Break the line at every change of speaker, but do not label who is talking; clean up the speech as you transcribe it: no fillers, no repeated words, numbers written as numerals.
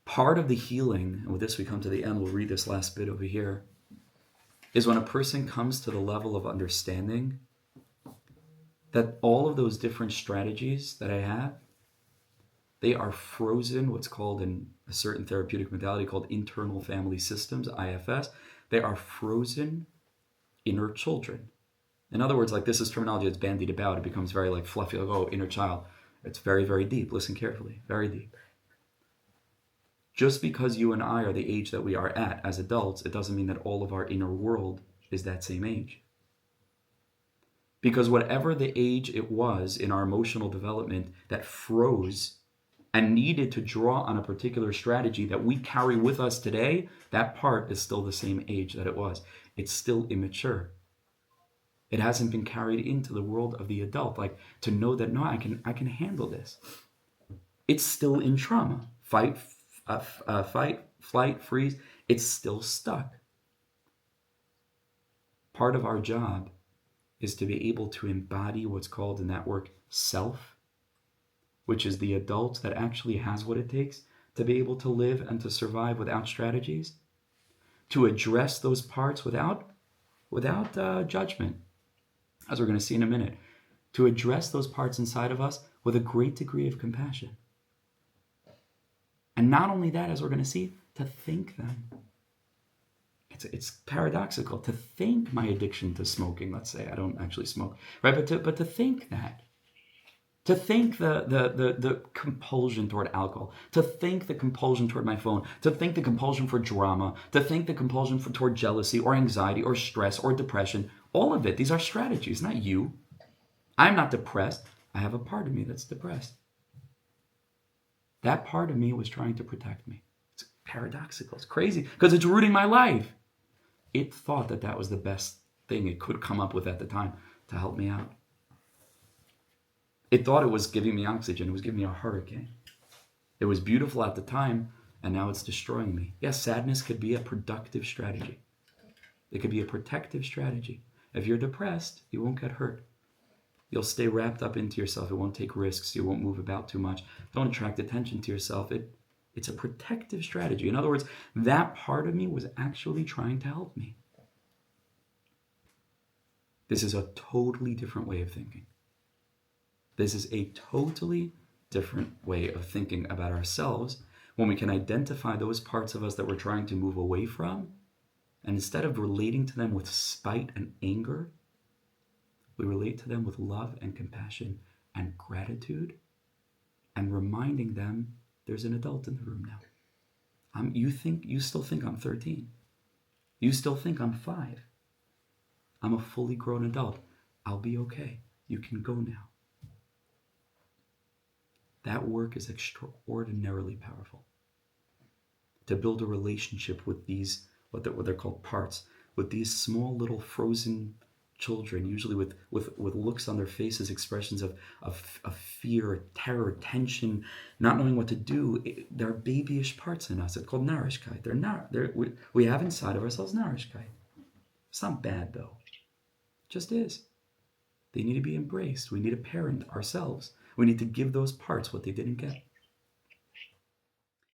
Part of the healing, and with this we come to the end, we'll read this last bit over here, is when a person comes to the level of understanding that all of those different strategies that I have, they are frozen, what's called in a certain therapeutic modality called internal family systems, IFS. They are frozen inner children. In other words, like this is terminology that's bandied about. It becomes very like fluffy, like, oh, inner child. It's very, very deep. Listen carefully, very deep. Just because you and I are the age that we are at as adults, it doesn't mean that all of our inner world is that same age. Because whatever the age it was in our emotional development that froze and needed to draw on a particular strategy that we carry with us today, that part is still the same age that it was. It's still immature. It hasn't been carried into the world of the adult, like to know that, no, I can handle this. It's still in trauma. Fight, flight, freeze. It's still stuck. Part of our job is to be able to embody what's called in that work self, which is the adult that actually has what it takes to be able to live and to survive without strategies, to address those parts without judgment, as we're going to see in a minute, to address those parts inside of us with a great degree of compassion. And not only that, as we're going to see, to thank them. It's paradoxical to thank my addiction to smoking. Let's say I don't actually smoke, right? But to thank that, to thank the compulsion toward alcohol, to thank the compulsion toward my phone, to thank the compulsion for drama, to thank the compulsion toward jealousy or anxiety or stress or depression. All of it. These are strategies, not you. I'm not depressed. I have a part of me that's depressed. That part of me was trying to protect me. It's paradoxical. It's crazy because it's rooting my life. It thought that that was the best thing it could come up with at the time to help me out. It thought it was giving me oxygen. It was giving me a hurricane. It was beautiful at the time, and now it's destroying me. Yes, sadness could be a productive strategy. It could be a protective strategy. If you're depressed, you won't get hurt. You'll stay wrapped up into yourself. It won't take risks. You won't move about too much. Don't attract attention to yourself. It's a protective strategy. In other words, that part of me was actually trying to help me. This is a totally different way of thinking. This is a totally different way of thinking about ourselves when we can identify those parts of us that we're trying to move away from, and instead of relating to them with spite and anger, we relate to them with love and compassion and gratitude, and reminding them there's an adult in the room now. You still think I'm 13. You still think I'm 5. I'm a fully grown adult. I'll be okay. You can go now. That work is extraordinarily powerful. To build a relationship with these, what they're called parts, with these small little frozen children, usually with looks on their faces, expressions of fear, terror, tension, not knowing what to do. There are babyish parts in us. It's called Narishkeit. We have inside of ourselves Narishkeit. It's not bad though. It just is. They need to be embraced. We need to parent ourselves. We need to give those parts what they didn't get.